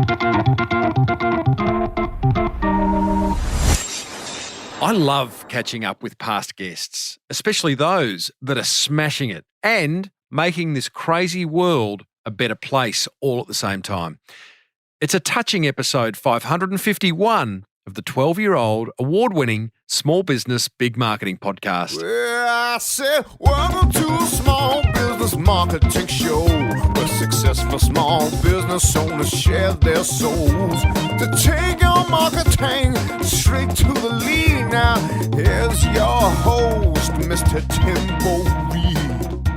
I love catching up with past guests, especially those that are smashing it and making this crazy world a better place all at the same time. It's a touching episode 551 of the 12-year-old award-winning Small Business Big Marketing podcast. Well, I said, welcome to a small business marketing show where successful small business owners share their souls to take your marketing straight to the lead. Now, here's your host, Mr. Timbo Reid.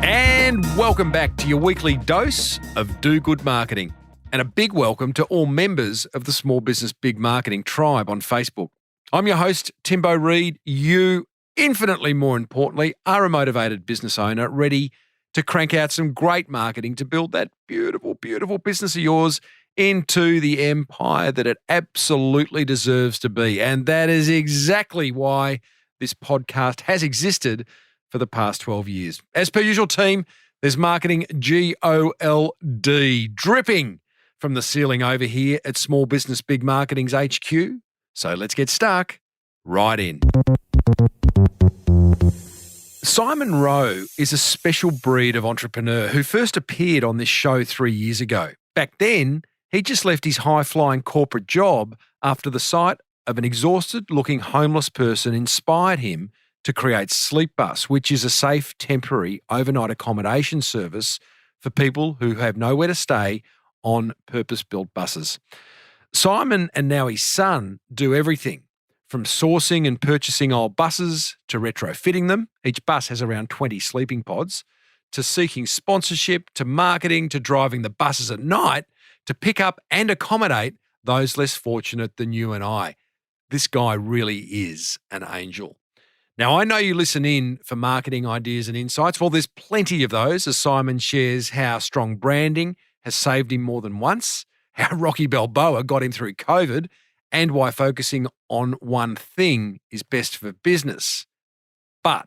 And welcome back to your weekly dose of Do Good Marketing. And a big welcome to all members of the Small Business Big Marketing tribe on Facebook. I'm your host, Timbo Reid. You, infinitely more importantly, are a motivated business owner ready to crank out some great marketing to build that beautiful, beautiful business of yours into the empire that it absolutely deserves to be. And that is exactly why this podcast has existed for the past 12 years. As per usual, team, there's marketing GOLD dripping from the ceiling over here at Small Business Big Marketing's HQ. So let's get stuck right in. Simon Rowe is a special breed of entrepreneur who first appeared on this show 3 years ago. Back then, he just left his high-flying corporate job after the sight of an exhausted-looking homeless person inspired him to create Sleepbus, which is a safe, temporary, overnight accommodation service for people who have nowhere to stay on purpose-built buses. Simon and now his son do everything from sourcing and purchasing old buses to retrofitting them. Each bus has around 20 sleeping pods, to seeking sponsorship, to marketing, to driving the buses at night to pick up and accommodate those less fortunate than you and I. This guy really is an angel. Now, I know you listen in for marketing ideas and insights. Well, there's plenty of those as Simon shares how strong branding has saved him more than once, how Rocky Balboa got him through COVID, and why focusing on one thing is best for business. But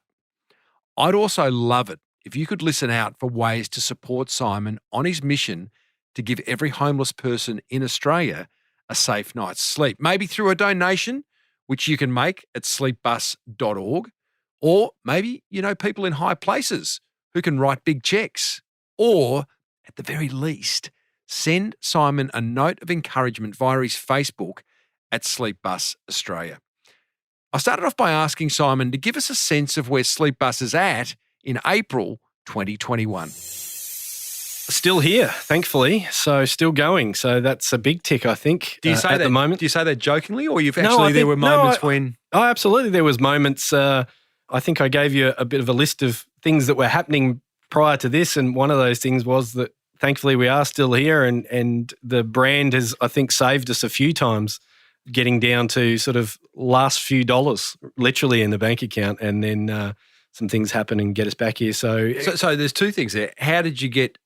I'd also love it if you could listen out for ways to support Simon on his mission to give every homeless person in Australia a safe night's sleep, maybe through a donation, which you can make at sleepbus.org, or maybe, people in high places who can write big checks, or at the very least, send Simon a note of encouragement via his Facebook at Sleepbus Australia. I started off by asking Simon to give us a sense of where Sleepbus is at in April 2021. Still here, thankfully. So still going. So that's a big tick, I think, Do you say at that, the moment. Do you say that jokingly, or there were moments when... Oh, absolutely. There was moments. I think I gave you a bit of a list of things that were happening prior to this, and one of those things was that thankfully we are still here, and the brand has, I think, saved us a few times, getting down to sort of last few dollars literally in the bank account, and then some things happen and get us back here. So there's two things there. How did you get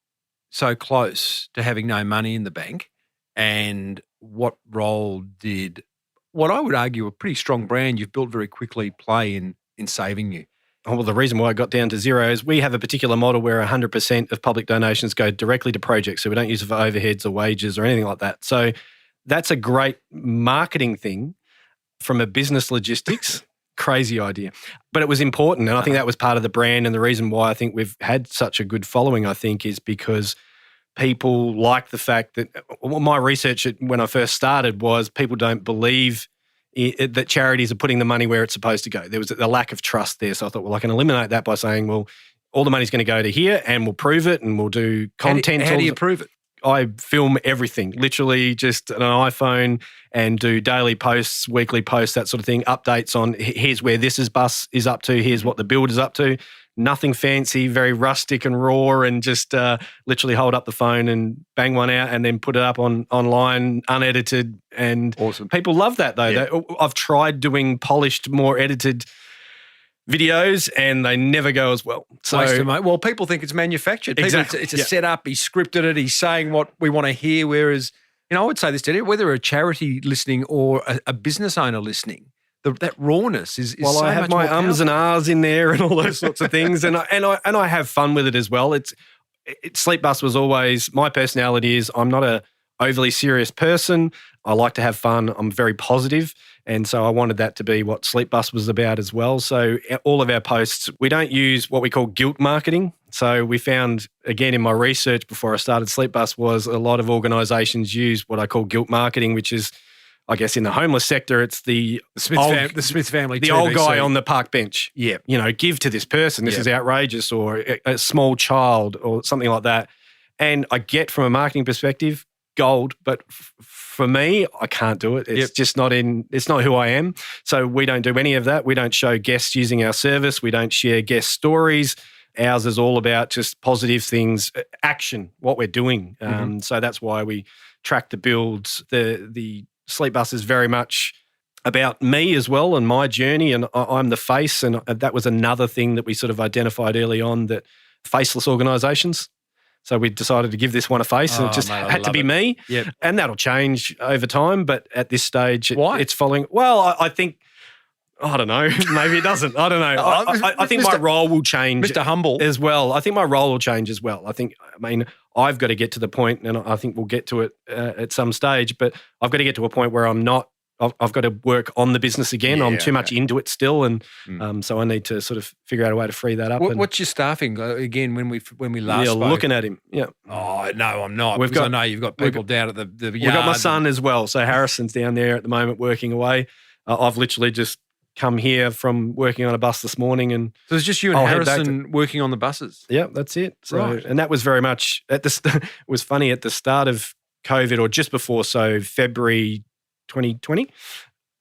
so close to having no money in the bank, and what role did what I would argue a pretty strong brand you've built very quickly play in saving you? Oh, well, the reason why I got down to zero is we have a particular model where 100% of public donations go directly to projects. So we don't use it for overheads or wages or anything like that. So that's a great marketing thing from a business logistics. Crazy idea. But it was important. And I think that was part of the brand. And the reason why I think we've had such a good following, I think, is because people like the fact that my research when I first started was people don't believe that charities are putting the money where it's supposed to go. There was a lack of trust there. So I thought, well, I can eliminate that by saying, well, all the money's going to go to here and we'll prove it and we'll do content. How do you prove it? I film everything, literally just an iPhone, and do daily posts, weekly posts, that sort of thing, updates on here's where this bus is up to, here's what the build is up to. Nothing fancy, very rustic and raw, and just literally hold up the phone and bang one out and then put it up online, unedited. And awesome. People love that though. Yeah. I've tried doing polished, more edited videos and they never go as well. Well, people think it's manufactured. Exactly. It's a setup. He scripted it. He's saying what we want to hear. Whereas, I would say this to you, whether a charity listening or a business owner listening, that rawness is well, so I have much my more ums and ahs in there and all those sorts of things, and I have fun with it as well. Sleepbus was always my personality. Is I'm not overly serious person. I like to have fun. I'm very positive. And so I wanted that to be what Sleepbus was about as well. So all of our posts, we don't use what we call guilt marketing. So we found, again, in my research before I started Sleepbus, was a lot of organisations use what I call guilt marketing, which is, I guess, in the homeless sector, it's the Smith family, the old guy on the park bench. Yeah, give to this person. This is outrageous, or a small child, or something like that. And I get from a marketing perspective, gold, but for me, I can't do it. It's just it's not who I am. So we don't do any of that. We don't show guests using our service. We don't share guest stories. Ours is all about just positive things, action, what we're doing. So that's why we track the builds. The Sleepbus is very much about me as well and my journey, and I'm the face. And that was another thing that we sort of identified early on, that faceless organisations. So we decided to give this one a face, and it just had to be me. Yep. And that'll change over time. But at this stage, Why? It's following. Well, I think, I don't know. Maybe it doesn't. I don't know. I think my role will change. Mr. Humble. As well. I think my role will change as well. I've got to get to the point, and I think we'll get to it at some stage, but I've got to get to a point where I've got to work on the business again. I'm too much into it still, and so I need to sort of figure out a way to free that up. What's your staffing again? When we last spoke? Looking at him. Yeah. Oh no, I'm not. I know you've got people down at the yard. We've got my son as well. So Harrison's down there at the moment working away. I've literally just come here from working on a bus this morning, and so it's just you and Harrison working on the buses. Yeah, that's it. So, right. And that was very much it was funny at the start of COVID, or just before, so February 2020,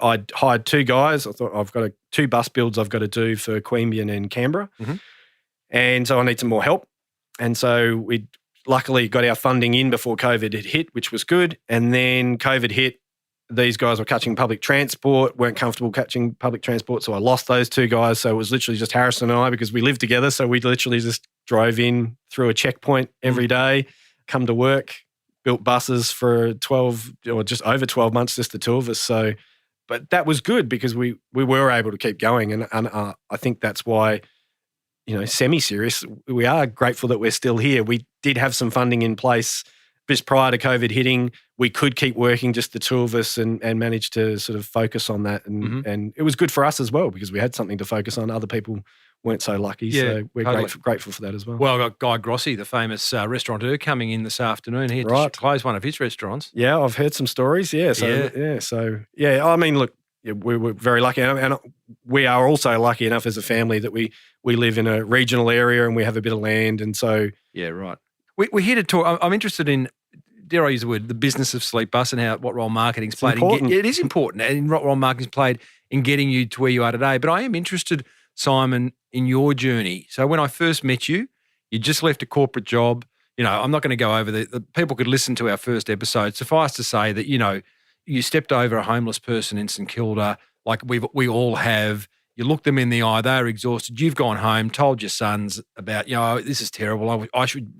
I'd hired 2 guys. I thought, I've got 2 bus builds I've got to do for Queanbeyan and Canberra. And so I need some more help. And so we luckily got our funding in before COVID had hit, which was good. And then COVID hit. These guys were catching public transport, weren't comfortable catching public transport, so I lost those 2 guys. So it was literally just Harrison and I, because we lived together. So we literally just drove in through a checkpoint every day, come to work, built buses for 12 or just over 12 months, just the 2 of us. So, but that was good because we were able to keep going. And I think that's why, semi-serious, we are grateful that we're still here. We did have some funding in place just prior to COVID hitting. We could keep working, just the 2 of us, and manage to sort of focus on that. And it was good for us as well, because we had something to focus on. Other people weren't so lucky. So we're grateful for that as well. Well, I've got Guy Grossi, the famous restaurateur, coming in this afternoon. He had to close one of his restaurants. Yeah, I've heard some stories. I mean, look, we were very lucky. And we are also lucky enough as a family that we live in a regional area and we have a bit of land. And so... Yeah, right. We're here to talk. I'm interested in, dare I use the word, the business of Sleepbus and what role marketing's played. It is important, and what role marketing's played in getting you to where you are today. But I am interested, Simon, in your journey. So when I first met you, you just left a corporate job. I'm not going to go over the people could listen to our first episode. Suffice to say that, you stepped over a homeless person in St Kilda, like we all have. You look them in the eye, they're exhausted. You've gone home, told your sons about, this is terrible.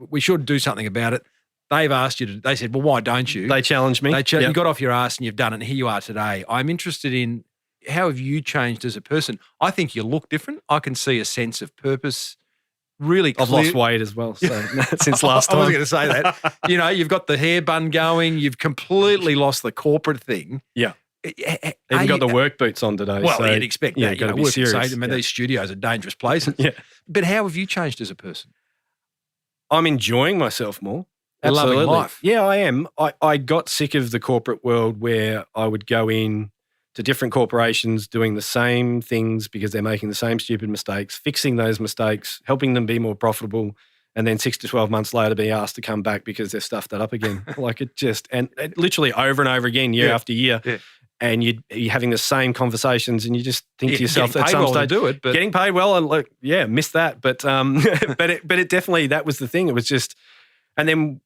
We should do something about it. They've asked you to, they said, well, why don't you? They challenged me. You got off your ass and you've done it, and here you are today. I'm interested in, how have you changed as a person? I think you look different. I can see a sense of purpose really clear. I've lost weight as well, so since last time. I wasn't going to say that. You've got the hair bun going. You've completely lost the corporate thing. Yeah. Even got the work boots on today. Well, so you'd expect that. Got to be serious. These studios are dangerous places. But how have you changed as a person? I'm enjoying myself more. Absolutely. Loving life. Yeah, I am. I got sick of the corporate world where I would go in to different corporations doing the same things because they're making the same stupid mistakes, fixing those mistakes, helping them be more profitable, and then 6 to 12 months later be asked to come back because they've stuffed that up again. And literally over and over again, year after year. Yeah. And you're having the same conversations, and you just think to yourself at some stage, do it, but getting paid well, and missed that. But but it definitely, that was the thing. It was just, and then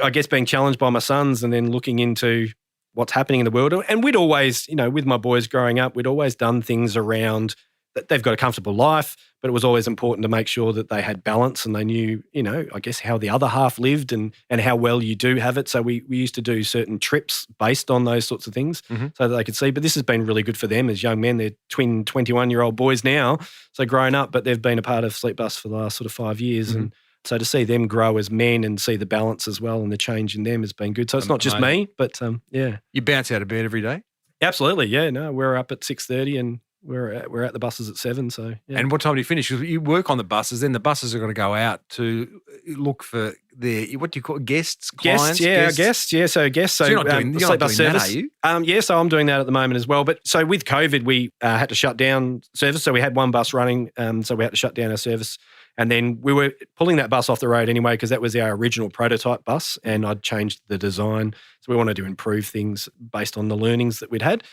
I guess being challenged by my sons, and then looking into what's happening in the world. And we'd always, with my boys growing up, we'd always done things around that they've got a comfortable life, but it was always important to make sure that they had balance and they knew, I guess how the other half lived and how well you do have it. So we used to do certain trips based on those sorts of things so that they could see. But this has been really good for them as young men. They're twin 21-year-old boys now, so grown up, but they've been a part of Sleepbus for the last sort of 5 years. And So to see them grow as men and see the balance as well and the change in them has been good. So it's not just me, but yeah. You bounce out of bed every day? Absolutely, yeah. No, we're up at 6:30 and we're at the buses at 7. So yeah. And what time do you finish? 'Cause you work on the buses, then the buses are going to go out to look for their, what do you call it, guests, clients? Guests. So guests. So you're not doing that, are you? Yeah, so I'm doing that at the moment as well. But so with COVID, we had to shut down service. So we had one bus running, so we had to shut down our service. And then we were pulling that bus off the road anyway because that was our original prototype bus and I'd changed the design. So we wanted to improve things based on the learnings that we'd had.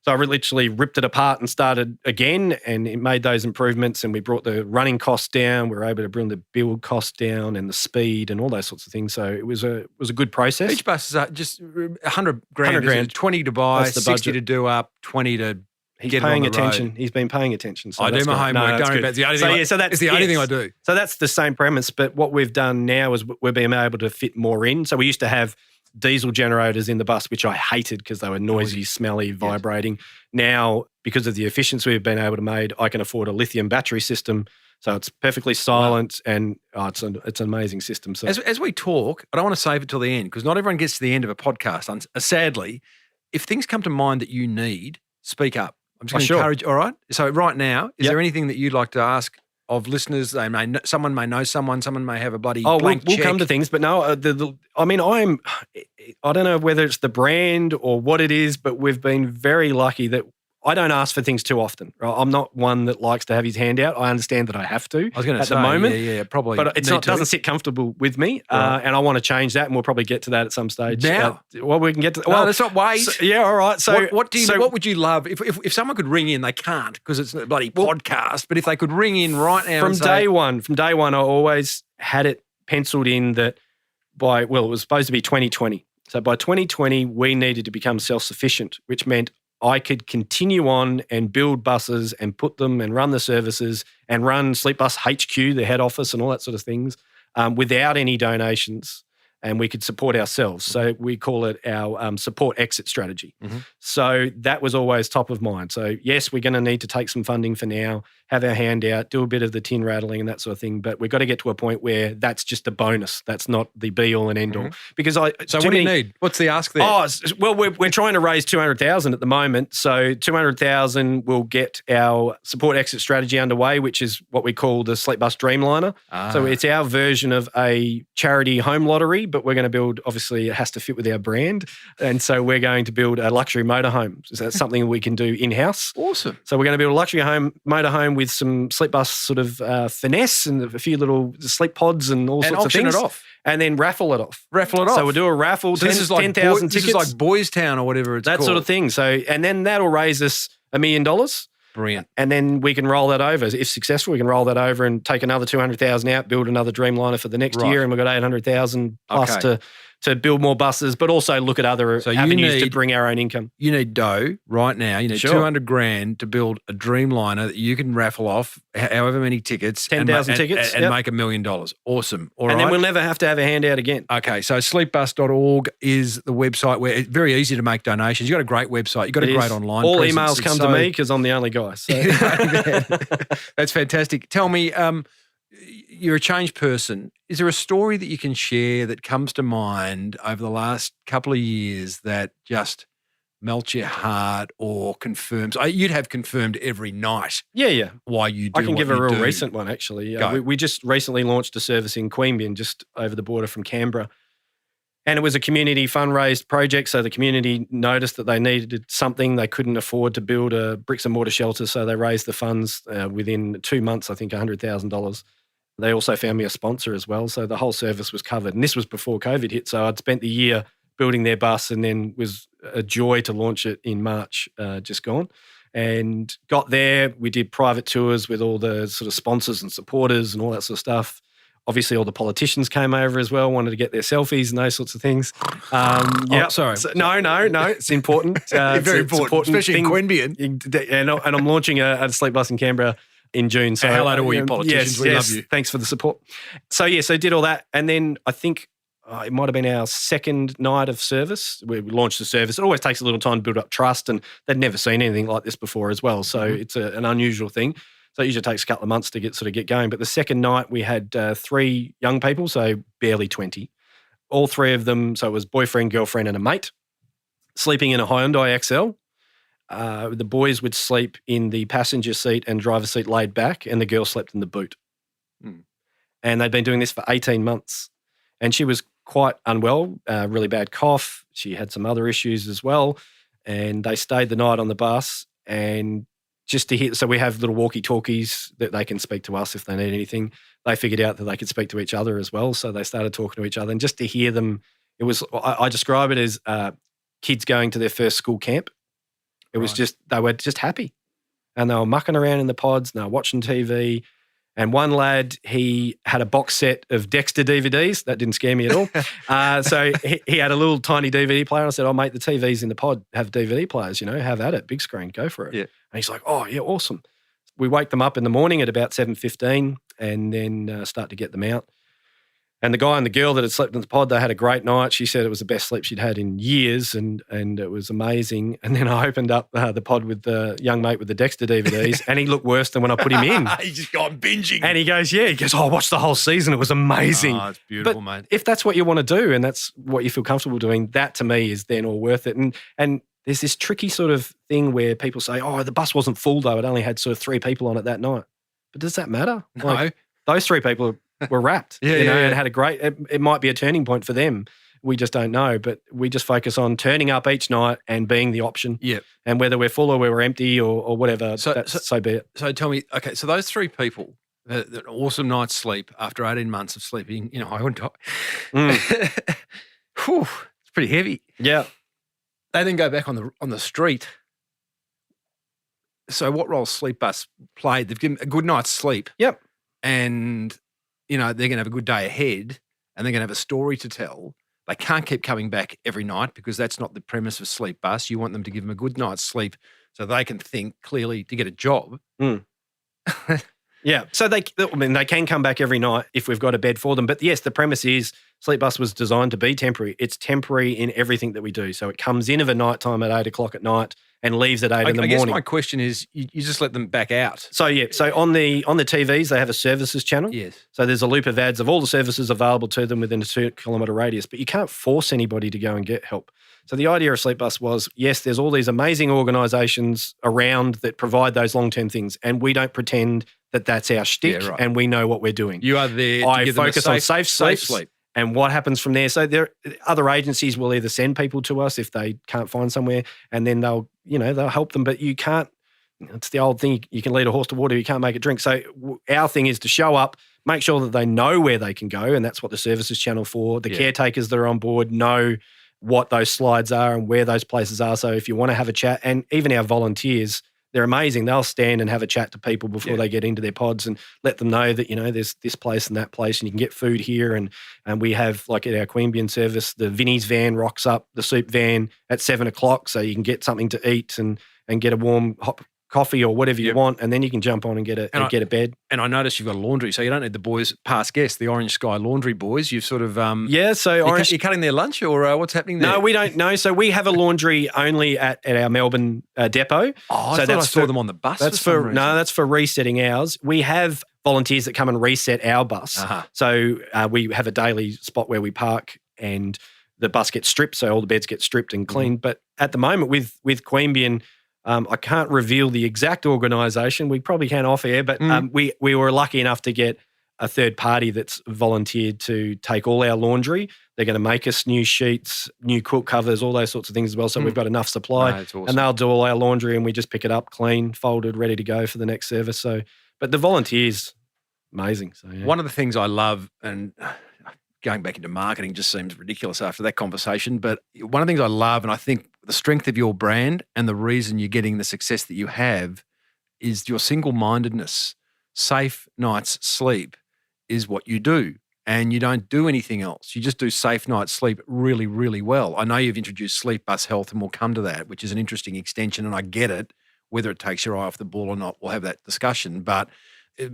So I literally ripped it apart and started again and it made those improvements and we brought the running costs down. We were able to bring the build costs down and the speed and all those sorts of things. So it was a good process. Each bus is just $100,000. 100,000. 20 to buy, That's the 60 budget. to do up, 20 to He's get paying it on the attention. road. He's been paying attention. So I do that's my good. homework. No, Don't that's worry good. about it. It's the only So, thing yeah, so that's, it's the only thing yes. I do. So that's the same premise, but what we've done now is we're being able to fit more in. So we used to have diesel generators in the bus, which I hated because they were noisy, smelly, vibrating. Now, because of the efficiency we've been able to make, I can afford a lithium battery system. So it's perfectly silent and it's an amazing system. So As we talk, I don't want to save it till the end because not everyone gets to the end of a podcast. Sadly, if things come to mind that you need, speak up. I'm just going to encourage. All right. So right now, is there anything that you'd like to ask of listeners? They may someone may know someone may have a bloody blank we'll check. come to things, but no. I don't know whether it's the brand or what it is, but we've been very lucky that I don't ask for things too often. I'm not one that likes to have his hand out. I understand that I have to. I was going to say at the moment, probably, but it doesn't sit comfortable with me, and I want to change that, and we'll probably get to that at some stage. Now, we can get to. Well, let's not wait. Yeah, all right. So, what would you love if someone could ring in? They can't because it's a bloody podcast. But if they could ring in right now, from day one, I always had it penciled in that it was supposed to be 2020. So by 2020, we needed to become self-sufficient, which meant I could continue on and build buses and put them and run the services and run Sleepbus HQ, the head office and all that sort of things without any donations, and we could support ourselves. So we call it our support exit strategy. Mm-hmm. So that was always top of mind. So yes, we're going to need to take some funding for now, have our hand out, do a bit of the tin rattling and that sort of thing. But we've got to get to a point where that's just a bonus. That's not the be all and end all. Because So what do you need? What's the ask there? Oh, well, we're trying to raise 200,000 at the moment. So 200,000 will get our support exit strategy underway, which is what we call the Sleepbus Dreamliner. So it's our version of a charity home lottery, but we're going to build, obviously it has to fit with our brand. And so we're going to build a luxury motorhome. So that's something we can do in-house. Awesome. So we're going to build a luxury motorhome with some Sleepbus sort of finesse and a few little sleep pods and all sorts of things. And auction it off. And then raffle it off. So we'll do a raffle, So this is like 10,000 tickets. This is like Boys Town or whatever it's that called. sort of thing. So, and then that'll raise us $1 million. Brilliant. And then we can roll that over. If successful, we can roll that over and take another 200,000 out, build another Dreamliner for the next year, and we've got 800,000 plus to build more buses, but also look at other avenues to bring our own income. You need dough right now. You need $200,000 to build a Dreamliner that you can raffle off however many tickets. 10,000 tickets. And make $1 million. Awesome. All right. Then we'll never have to have a handout again. Okay, so sleepbus.org is the website where it's very easy to make donations. You've got a great website. You've got a great online All presence. emails come to me because I'm the only guy. So. That's fantastic. Tell me, you're a changed person. Is there a story that you can share that comes to mind over the last couple of years that just melts your heart or confirms? You'd have confirmed every night. Yeah. Why you do? I can give a real real recent one actually. We just recently launched a service in Queanbeyan, just over the border from Canberra. And it was a community fundraised project. So the community noticed that they needed something. They couldn't afford to build a bricks and mortar shelter. So they raised the funds within 2 months, I think $100,000. They also found me a sponsor as well. So the whole service was covered. And this was before COVID hit. So I'd spent the year building their bus and then was a joy to launch it in March, just gone. And got there. We did private tours with all the sort of sponsors and supporters and all that sort of stuff. Obviously, all the politicians came over as well, wanted to get their selfies and those sorts of things. Sorry. So, no, it's important. Very important, especially in Queanbeyan. And I'm launching a Sleepbus in Canberra in June. So hello to all your politicians. We love you. Thanks for the support. So did all that. And then I think it might have been our second night of service. We launched the service. It always takes a little time to build up trust, and they'd never seen anything like this before as well. So it's an unusual thing. So it usually takes a couple of months to get going. But the second night we had 3 young people, so barely 20. All 3 of them, so it was boyfriend, girlfriend and a mate, sleeping in a Hyundai XL. The boys would sleep in the passenger seat and driver's seat laid back, and the girl slept in the boot. And they'd been doing this for 18 months. And she was quite unwell, really bad cough. She had some other issues as well. And they stayed the night on the bus, and just to hear, so we have little walkie-talkies that they can speak to us if they need anything. They figured out that they could speak to each other as well. So they started talking to each other, and just to hear them, it was, I describe it as kids going to their first school camp. It was just, they were just happy, and they were mucking around in the pods and they were watching TV. And one lad, he had a box set of Dexter DVDs. That didn't scare me at all. So he had a little tiny DVD player. I said, oh, mate, the TVs in the pod have DVD players, have at it, big screen, go for it. Yeah. And he's like, oh, yeah, awesome. We wake them up in the morning at about 7:15 and then start to get them out. And the guy and the girl that had slept in the pod, they had a great night. She said it was the best sleep she'd had in years, and it was amazing. And then I opened up the pod with the young mate with the Dexter DVDs, and he looked worse than when I put him in. He just got binging. And he goes, I watched the whole season. It was amazing. Oh, it's beautiful, but mate. if that's what you want to do and that's what you feel comfortable doing, that to me is then all worth it. And there's this tricky sort of thing where people say, oh, the bus wasn't full though. It only had sort of 3 people on it that night. But does that matter? No. Like, those 3 people were wrapped. And had a great, it might be a turning point for them. We just don't know, but we just focus on turning up each night and being the option. Yeah. And whether we're full or we're empty or whatever, so be it. So tell me, okay, so those 3 people, an awesome night's sleep after 18 months of sleeping in a Hyundai. Whew, it's pretty heavy. Yeah. They then go back on the street. So what role Sleepbus played? They've given a good night's sleep. Yep. And, they're going to have a good day ahead, and they're going to have a story to tell. They can't keep coming back every night because that's not the premise of Sleepbus. You want them to give them a good night's sleep so they can think clearly to get a job. Yeah. So they can come back every night if we've got a bed for them. But yes, the premise is Sleepbus was designed to be temporary. It's temporary in everything that we do. So it comes in of a night time at 8 o'clock at night and leaves at 8 in the morning. I guess my question is, you just let them back out. So on the TVs, they have a services channel. Yes. So there's a loop of ads of all the services available to them within a 2-kilometre radius, but you can't force anybody to go and get help. So the idea of Sleepbus was, yes, there's all these amazing organisations around that provide those long-term things, and we don't pretend that that's our shtick, and we know what we're doing. You are there to give them focus on safe sleep. And what happens from there. So other agencies will either send people to us if they can't find somewhere, and then they'll help them. But you can't, it's the old thing, you can lead a horse to water, you can't make it drink. So our thing is to show up, make sure that they know where they can go, and that's what the services channel for. The caretakers that are on board know what those slides are and where those places are. So if you want to have a chat, and even our volunteers, they're amazing. They'll stand and have a chat to people before they get into their pods and let them know that, there's this place and that place and you can get food here. And we have, like at our Queanbeyan service, the Vinnie's van rocks up, the soup van at 7 o'clock, so you can get something to eat and get a warm hot coffee or whatever you want, and then you can jump on and get a bed. And I noticed you've got a laundry, so you don't need the boys, past guests, the Orange Sky Laundry boys. You've sort of you're cutting their lunch, or what's happening there? No, we don't know. So we have a laundry only at our Melbourne depot. Oh, I saw them on the bus. That's for resetting ours. We have volunteers that come and reset our bus. Uh-huh. So we have a daily spot where we park and the bus gets stripped, so all the beds get stripped and cleaned. But at the moment with Queanbeyan, I can't reveal the exact organisation. We probably can off air, but we were lucky enough to get a third party that's volunteered to take all our laundry. They're going to make us new sheets, new quilt covers, all those sorts of things as well. So we've got enough supply. That's awesome. And they'll do all our laundry and we just pick it up clean, folded, ready to go for the next service. So, but the volunteers, amazing. So yeah. One of the things I love, and going back into marketing just seems ridiculous after that conversation, but one of the things I love, and I think the strength of your brand and the reason you're getting the success that you have is your single-mindedness. Safe nights sleep is what you do, and you don't do anything else. You just do safe nights sleep really, really well. I know you've introduced Sleepbus Health, and we'll come to that, which is an interesting extension, and I get it. Whether it takes your eye off the ball or not, we'll have that discussion. But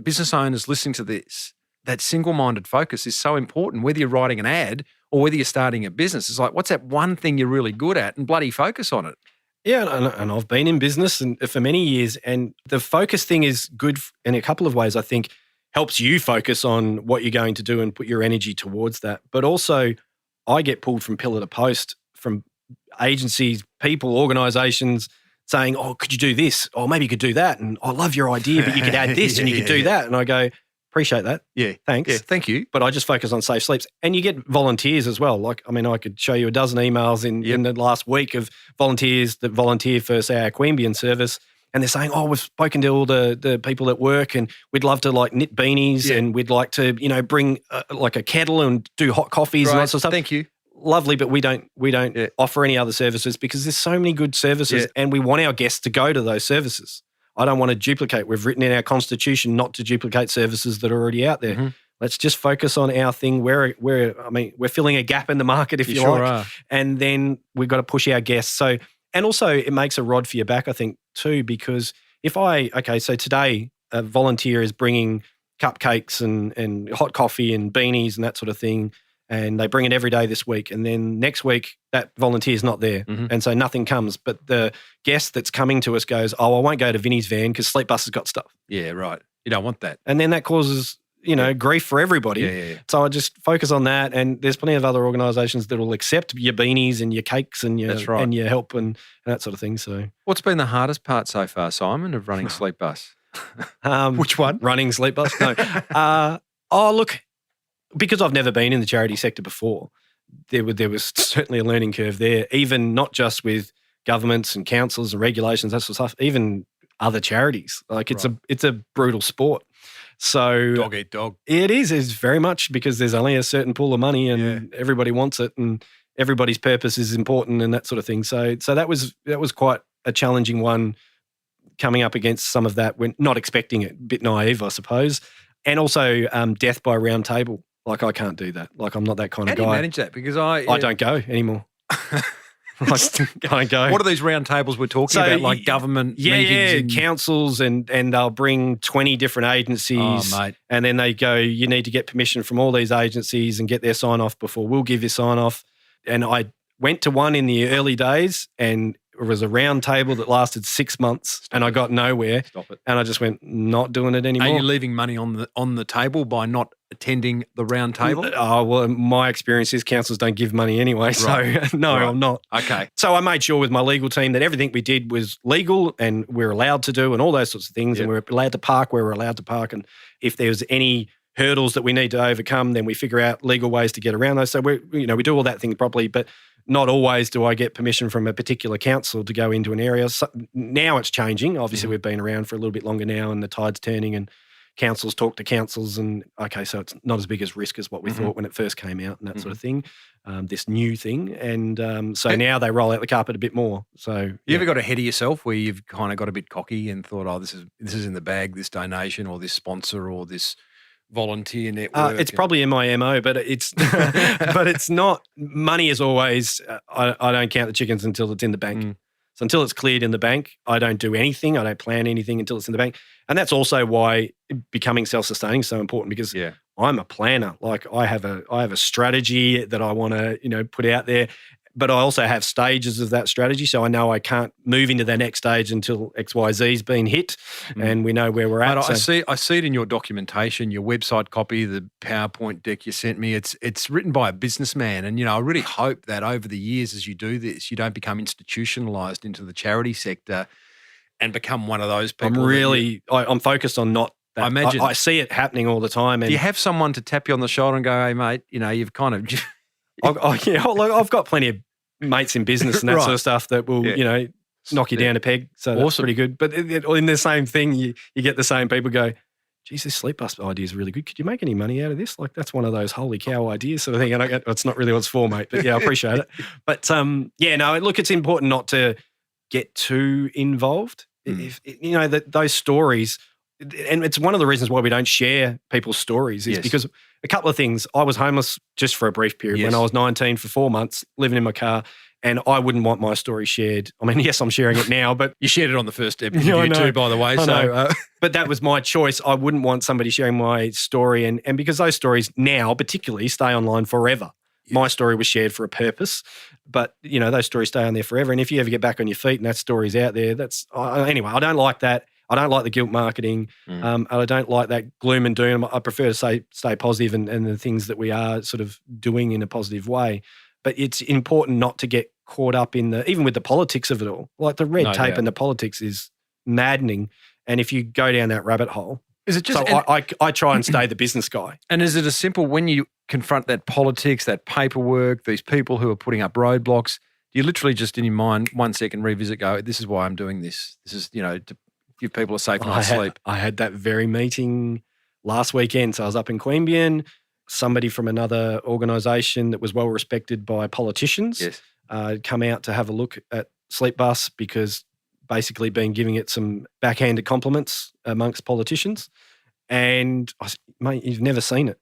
business owners listening to this, that single-minded focus is so important, whether you're writing an ad or whether you're starting a business. It's like, what's that one thing you're really good at, and bloody focus on it. Yeah, and I've been in business and for many years, and the focus thing is good in a couple of ways. I think helps you focus on what you're going to do and put your energy towards that. But also, I get pulled from pillar to post from agencies, people, organisations saying, "Oh, could you do this? Or maybe you could do that." And I love your idea, but you could add this and you could do that. And I go, appreciate that. Yeah. Thanks. Yeah, thank you. But I just focus on safe sleeps. And you get volunteers as well. Like, I mean, I could show you a dozen emails in the last week of volunteers that volunteer for, say, our Queanbeyan service. And they're saying, we've spoken to all the people at work and we'd love to like knit beanies and we'd like to, bring like a kettle and do hot coffees and that sort of stuff. Thank you. Lovely, but we don't offer any other services because there's so many good services and we want our guests to go to those services. I don't want to duplicate. We've written in our constitution not to duplicate services that are already out there. Mm-hmm. Let's just focus on our thing. We're filling a gap in the market, if you like. Are. And then we've got to push our guests. So, and also it makes a rod for your back, I think, too, because so today a volunteer is bringing cupcakes and hot coffee and beanies and that sort of thing, and they bring it every day this week. And then next week, that volunteer is not there. Mm-hmm. And so nothing comes. But the guest that's coming to us goes, I won't go to Vinny's van because Sleepbus has got stuff. Yeah, right. You don't want that. And then that causes, grief for everybody. Yeah. So I just focus on that. And there's plenty of other organisations that will accept your beanies and your cakes and your and your help and that sort of thing. So, what's been the hardest part so far, Simon, of running Sleepbus? Which one? Running Sleepbus? No. Look, because I've never been in the charity sector before, there was certainly a learning curve there, even not just with governments and councils and regulations, that sort of stuff, even other charities. Like it's a brutal sport. So dog eat dog. It is. It's very much because there's only a certain pool of money and everybody wants it and everybody's purpose is important and that sort of thing. So that was quite a challenging one coming up against some of that when not expecting it, a bit naive, I suppose. And also death by round table. Like I can't do that. Like I'm not that kind of guy. How do you manage that? Because I don't go anymore. I don't go. What are these round tables we're talking about? Like government meetings? Councils and they'll bring 20 different agencies. Oh, mate. And then they go, you need to get permission from all these agencies and get their sign off before we'll give you sign off. And I went to one in the early days and it was a round table that lasted 6 months and I got nowhere. Stop it. And I just went, not doing it anymore. Are you leaving money on the table by not attending the round table? Oh, well, my experience is councils don't give money anyway. Right. So, no, I'm not. Okay. So I made sure with my legal team that everything we did was legal and we're allowed to do and all those sorts of things. Yep. And we're allowed to park where we're allowed to park. And if there's any hurdles that we need to overcome, then we figure out legal ways to get around those. So we do all that thing properly, but not always do I get permission from a particular council to go into an area. So now it's changing. Obviously, we've been around for a little bit longer now and the tide's turning and councils talk to councils and, so it's not as big as risk as what we thought when it first came out and that sort of thing, this new thing. And so now they roll out the carpet a bit more. So you ever got ahead of yourself where you've kind of got a bit cocky and thought, this is in the bag, this donation or this sponsor or this volunteer network? It's probably in my MO, but it's but it's not. Money is always. I don't count the chickens until it's in the bank. So until it's cleared in the bank, I don't do anything. I don't plan anything until it's in the bank, and that's also why becoming self-sustaining is so important because I'm a planner. Like I have a strategy that I want to put out there. But I also have stages of that strategy, so I know I can't move into the next stage until XYZ's been hit, and we know where we're at. I see it in your documentation, your website copy, the PowerPoint deck you sent me. It's written by a businessman, and I really hope that over the years, as you do this, you don't become institutionalised into the charity sector and become one of those people. I'm focused on not. That. I imagine I see it happening all the time. And do you have someone to tap you on the shoulder and go, "Hey, mate, you've kind of." I've got plenty of mates in business and that sort of stuff that will, knock you down a peg. So that's pretty good. But in the same thing, you get the same people go, geez, this Sleepbus idea is really good. Could you make any money out of this? Like that's one of those holy cow ideas sort of thing. And it's not really what it's for, mate. But I appreciate it. But look, it's important not to get too involved. If those stories, and it's one of the reasons why we don't share people's stories is because a couple of things. I was homeless just for a brief period when I was 19 for 4 months, living in my car, and I wouldn't want my story shared. I mean, yes, I'm sharing it now, but you shared it on the first episode too, by the way. But that was my choice. I wouldn't want somebody sharing my story, and because those stories now particularly stay online forever. My story was shared for a purpose, but, those stories stay on there forever. And if you ever get back on your feet and that story's out there, anyway, I don't like that. I don't like the guilt marketing. And I don't like that gloom and doom. I prefer to stay positive and the things that we are sort of doing in a positive way. But it's important not to get caught up in even with the politics of it all. Like the red tape and the politics is maddening. And if you go down that rabbit hole, is it just? So I try and stay the business guy. And is it as simple when you confront that politics, that paperwork, these people who are putting up roadblocks? You literally just in your mind 1 second revisit, go, this is why I'm doing this. This is to give people a safe night's sleep. I had that very meeting last weekend. So I was up in Queanbeyan. Somebody from another organisation that was well respected by politicians come out to have a look at Sleepbus because basically been giving it some backhanded compliments amongst politicians. And I said, mate, you've never seen it.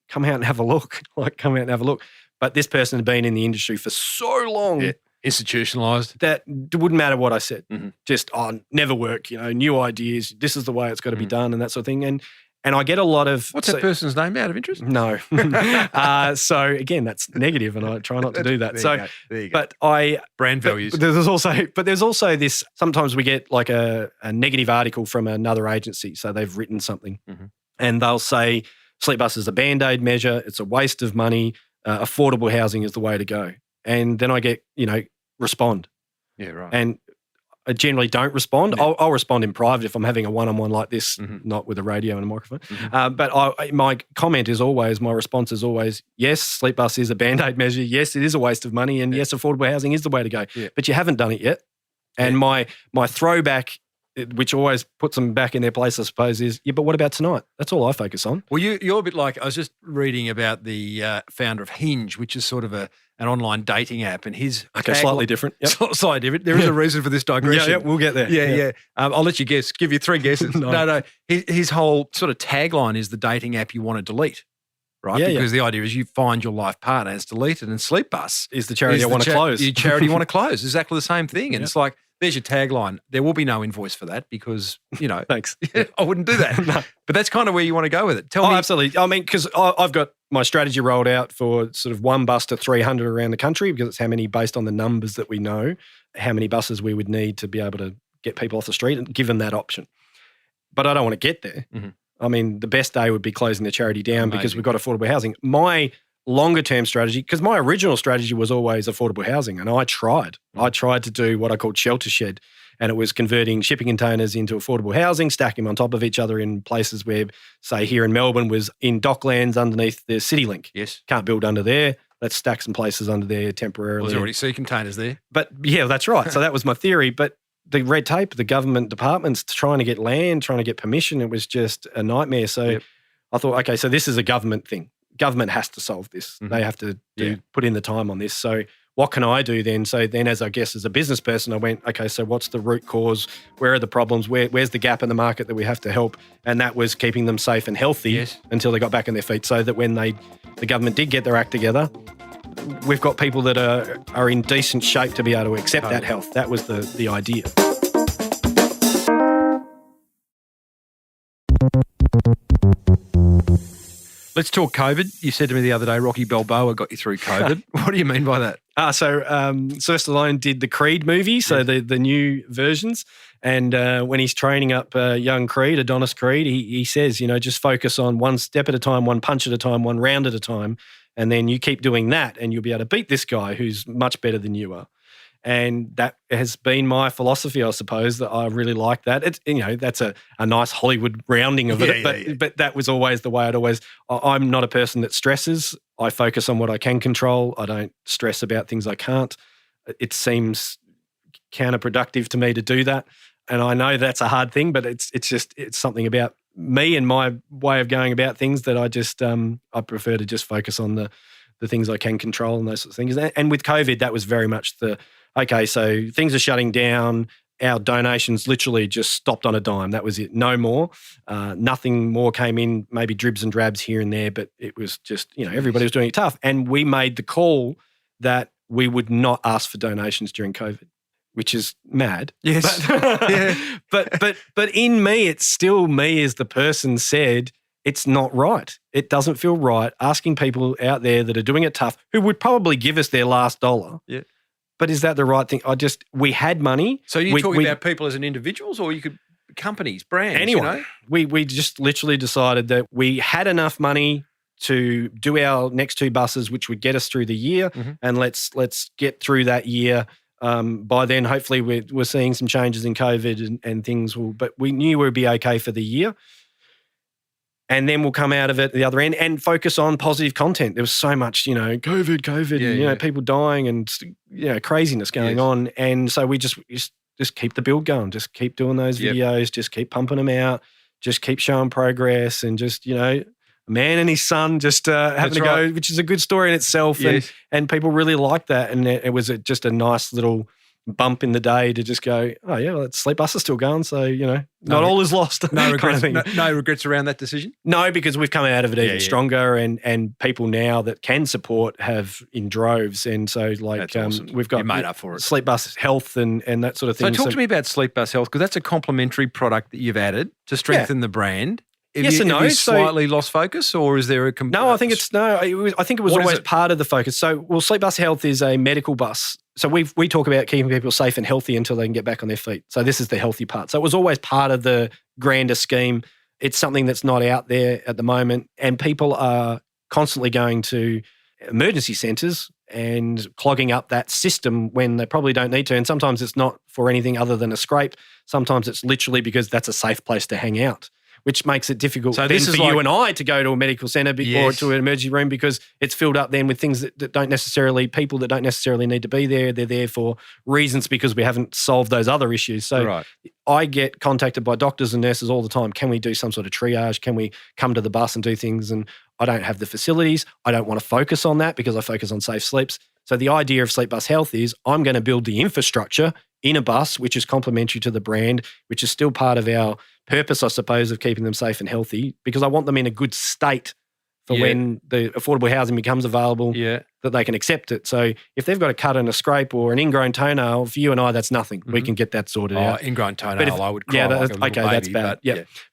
Come out and have a look. But this person had been in the industry for so long. Yeah. Institutionalised. That it wouldn't matter what I said. Mm-hmm. Just, never work, new ideas. This is the way it's got to be done and that sort of thing. And I get a lot of... What's that person's name out of interest? No. So again, that's negative and I try not to do that. There you go. But brand values. But there's also this, sometimes we get like a negative article from another agency. So they've written something and they'll say, Sleepbus is a Band-Aid measure. It's a waste of money. Affordable housing is the way to go. And then I get, respond. Yeah, right. And I generally don't respond. Yeah. I'll respond in private if I'm having a one-on-one like this, not with a radio and a microphone. But my comment is always, my response is always, yes, Sleepbus is a Band-Aid measure. Yes, it is a waste of money. And yes, affordable housing is the way to go. Yeah. But you haven't done it yet. And my throwback, which always puts them back in their place, I suppose, is, but what about tonight? That's all I focus on. Well, you're a bit like, I was just reading about the founder of Hinge, which is sort of an online dating app, and his slightly different. Yep. Slightly different. There is a reason for this digression. Yeah, we'll get there. Yeah. I'll let you guess. Give you 3 guesses. No. His whole sort of tagline is the dating app you want to delete. Right, because the idea is you find your life partner has deleted, and Sleepbus is the charity I want to close. Your charity you want to close. Exactly the same thing, and it's like, there's your tagline. There will be no invoice for that because, Thanks. I wouldn't do that. No. But that's kind of where you want to go with it. Tell me. Absolutely. I mean, because I've got my strategy rolled out for sort of 1 bus to 300 around the country because it's how many, based on the numbers that we know, how many buses we would need to be able to get people off the street and give them that option. But I don't want to get there. Mm-hmm. I mean, the best day would be closing the charity down because we've got affordable housing. My longer term strategy, because my original strategy was always affordable housing, and I tried to do what I called shelter shed, and it was converting shipping containers into affordable housing, stacking them on top of each other in places where, say here in Melbourne, was in docklands underneath the CityLink. Yes. Can't build under there. Let's stack some places under there temporarily. Well, there's already sea containers there. But yeah, that's right. So that was my theory. But the red tape, the government departments trying to get land, trying to get permission, it was just a nightmare. So I thought, okay, so this is a government thing. Government has to solve this. Mm-hmm. They have to put in the time on this. So what can I do then? So then as a business person, I went, okay, so what's the root cause? Where are the problems? Where's the gap in the market that we have to help? And that was keeping them safe and healthy until they got back on their feet, so that when the government did get their act together, we've got people that are in decent shape to be able to accept that health. That was the idea. Let's talk COVID. You said to me the other day, Rocky Balboa got you through COVID. What do you mean by that? So Sylvester Stallone did the Creed movie, so the new versions. And when he's training up young Creed, Adonis Creed, he says, just focus on one step at a time, one punch at a time, one round at a time. And then you keep doing that and you'll be able to beat this guy who's much better than you are. And that has been my philosophy, I suppose, that I really like that. It's, that's a nice Hollywood rounding of it, but that was always the way I'm not a person that stresses. I focus on what I can control. I don't stress about things I can't. It seems counterproductive to me to do that. And I know that's a hard thing, but it's something about me and my way of going about things that I just, I prefer to just focus on the things I can control and those sorts of things. And with COVID, that was very much okay, so things are shutting down. Our donations literally just stopped on a dime. That was it. No more. Nothing more came in, maybe dribs and drabs here and there, but it was just, everybody was doing it tough. And we made the call that we would not ask for donations during COVID, which is mad. Yes. But in me, it's still me as the person said, it's not right. It doesn't feel right asking people out there that are doing it tough, who would probably give us their last dollar. Yeah. But is that the right thing? We had money. So you're talking about people as in individuals, or you could companies, brands? Anyone. We just literally decided that we had enough money to do our next 2 buses, which would get us through the year, and let's get through that year. By then, hopefully, we're seeing some changes in COVID and things but we knew we'd be okay for the year. And then we'll come out of it at the other end and focus on positive content. There was so much, COVID, and, people dying and, craziness going on. And so we just keep the build going, just keep doing those videos, just keep pumping them out, just keep showing progress and just, a man and his son just having to go, which is a good story in itself. Yes. And people really liked that. And it was just a nice little bump in the day to just go, oh, yeah, well, Sleepbus is still going. So, not all is lost. No regrets, kind of thing. no regrets around that decision? No, because we've come out of it even stronger and people now that can support have in droves. And so awesome. We've got you made up for it. Sleepbus Health and that sort of thing. So talk to me about Sleepbus Health, because that's a complementary product that you've added to strengthen the brand. Yes and no. Have you slightly lost focus, or is there a... No, I think it's I think it was always part of the focus. So, Sleepbus Health is a medical bus. So we talk about keeping people safe and healthy until they can get back on their feet. So this is the healthy part. So it was always part of the grander scheme. It's something that's not out there at the moment, and people are constantly going to emergency centres and clogging up that system when they probably don't need to. And sometimes it's not for anything other than a scrape. Sometimes it's literally because that's a safe place to hang out, which makes it difficult for you and I to go to a medical centre or to an emergency room, because it's filled up then with things that don't necessarily, people that don't necessarily need to be there. They're there for reasons because we haven't solved those other issues. So I get contacted by doctors and nurses all the time. Can we do some sort of triage? Can we come to the bus and do things? And I don't have the facilities. I don't want to focus on that because I focus on safe sleeps. So the idea of Sleepbus Health is I'm going to build the infrastructure in a bus, which is complementary to the brand, which is still part of our purpose, I suppose, of keeping them safe and healthy, because I want them in a good state for when the affordable housing becomes available, that they can accept it. So if they've got a cut and a scrape or an ingrown toenail, for you and I, that's nothing. We can get that sorted out. Ingrown toenail, I would cry like a little baby, that's bad.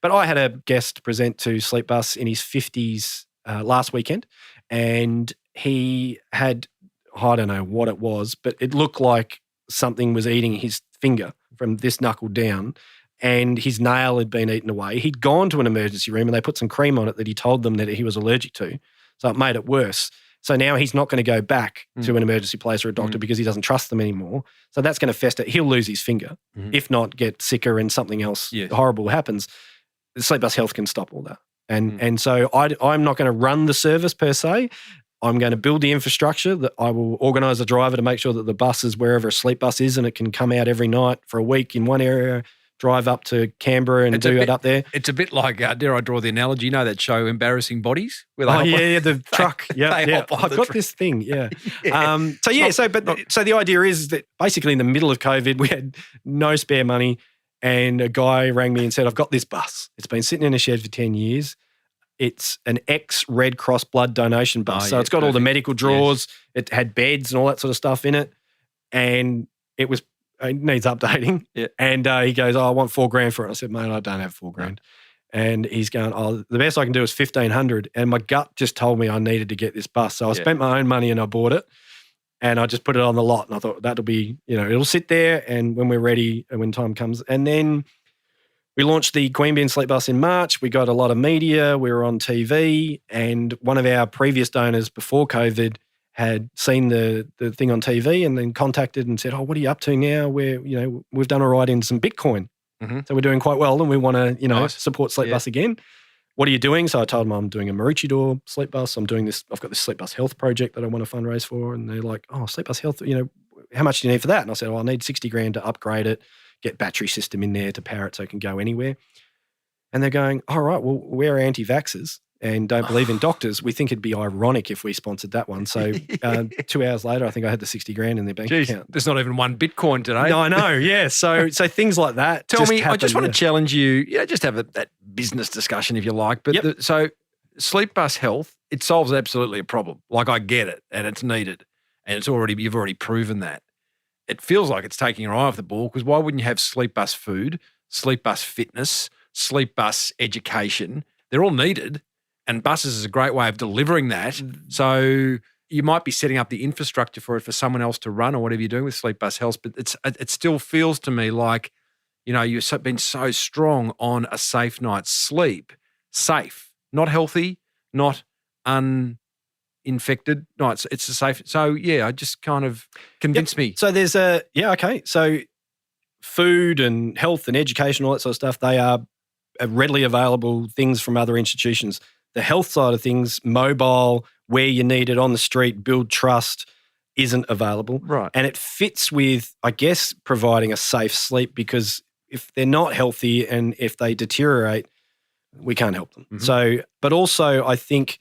But I had a guest present to Sleepbus in his 50s last weekend, and he had, I don't know what it was, but it looked like something was eating his finger from this knuckle down, and his nail had been eaten away. He'd gone to an emergency room and they put some cream on it that he told them that he was allergic to. So it made it worse. So now he's not going to go back to an emergency place or a doctor because he doesn't trust them anymore. So that's going to fester. He'll lose his finger, if not get sicker and something else horrible happens. Sleepbus Health can stop all that. And so I'm not going to run the service per se. I'm going to build the infrastructure that I will organise a driver to make sure that the bus is wherever a Sleepbus is, and it can come out every night for a week in one area, drive up to Canberra and do it up there. It's a bit like, dare I draw the analogy, you know that show Embarrassing Bodies? Where the truck. I've got this thing, So the idea is that basically in the middle of COVID, we had no spare money, and a guy rang me and said, I've got this bus. It's been sitting in a shed for 10 years. It's an ex-Red Cross blood donation bus. So it's got all the medical drawers. Yes. It had beds and all that sort of stuff in it. And it needs updating. Yeah. And he goes, I want $4,000 for it. I said, mate, I don't have $4,000. And he's going, the best I can do is $1,500. And my gut just told me I needed to get this bus. So I spent my own money and I bought it. And I just put it on the lot. And I thought that'll be, it'll sit there. And when we're ready and when time comes. And then we launched the Queanbeyan Sleepbus in March. We got a lot of media. We were on TV. And one of our previous donors before COVID had seen the thing on TV and then contacted and said, what are you up to now? We've done all right in some Bitcoin. So we're doing quite well and we want to, support Sleepbus again. What are you doing? So I told them I'm doing a Maroochydore Sleepbus. I'm doing this. I've got this Sleepbus Health project that I want to fundraise for. And they're like, Sleepbus Health, how much do you need for that? And I said, I need $60,000 to upgrade it, get battery system in there to power it so it can go anywhere. And they're going, all right, well, we're anti-vaxxers and don't believe in doctors. We think it'd be ironic if we sponsored that one. So 2 hours later, I think I had the $60,000 in their bank account. There's not even one Bitcoin today. No, I know, yeah. So things like that. Tell me, I just want to challenge you, just have that business discussion if you like. But so Sleepbus Health, it solves absolutely a problem. Like I get it and it's needed and you've already proven that. It feels like it's taking your eye off the ball because why wouldn't you have Sleepbus food, Sleepbus fitness, Sleepbus education, they're all needed, and buses is a great way of delivering that. So you might be setting up the infrastructure for it for someone else to run or whatever you're doing with Sleepbus Health, but it still feels to me like, you've been so strong on a safe night's sleep. Safe, not healthy, not uninfected. No, it's a safe. So, I just kind of convinced me. So there's okay. So food and health and education, all that sort of stuff, they are readily available things from other institutions. The health side of things, mobile, where you need it on the street, build trust, isn't available. Right. And it fits with, I guess, providing a safe sleep, because if they're not healthy and if they deteriorate, we can't help them. Mm-hmm. So, but also I think,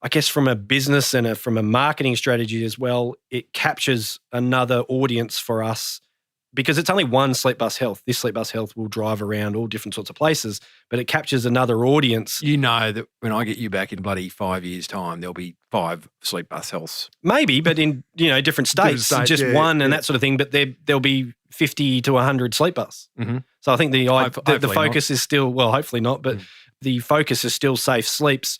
I guess from a business and from a marketing strategy as well, it captures another audience for us, because it's only one Sleepbus Health. This Sleepbus Health will drive around all different sorts of places, but it captures another audience. You know that when I get you back in bloody 5 years' time, there'll be 5 Sleepbus Healths. Maybe, but in different states, just one and that sort of thing. But there'll be 50 to 100 Sleepbus. Mm-hmm. So I think the focus not. Is still, well, hopefully not, but the focus is still safe sleeps.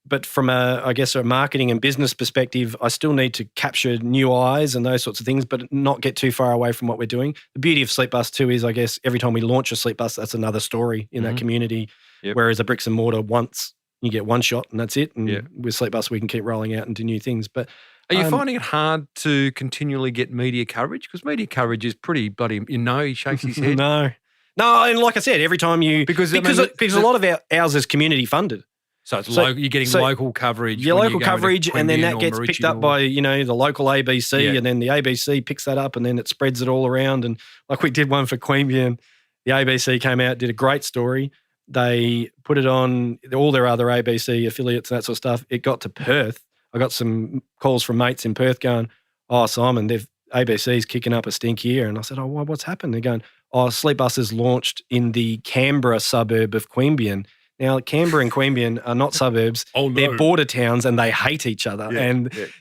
But from a marketing and business perspective, I still need to capture new eyes and those sorts of things, but not get too far away from what we're doing. The beauty of Sleepbus too is, I guess, every time we launch a Sleepbus, that's another story in that community. Yep. Whereas a bricks and mortar, once you get one shot and that's it. And with Sleepbus, we can keep rolling out into new things. But are you finding it hard to continually get media coverage? Because media coverage is pretty bloody. He shakes his head. No, and like I said, every time because a lot of ours is community funded. So you're getting local coverage. Your local coverage, and then that gets picked up by, the local ABC, and then the ABC picks that up and then it spreads it all around. And like we did one for Queanbeyan, the ABC came out, did a great story. They put it on all their other ABC affiliates and that sort of stuff. It got to Perth. I got some calls from mates in Perth going, "Oh, Simon, ABC's kicking up a stink here." And I said, "Oh, what's happened?" They're going, "Oh, Sleepbus has launched in the Canberra suburb of Queanbeyan." Now, Canberra and Queanbeyan are not suburbs. Oh, no. They're border towns and they hate each other.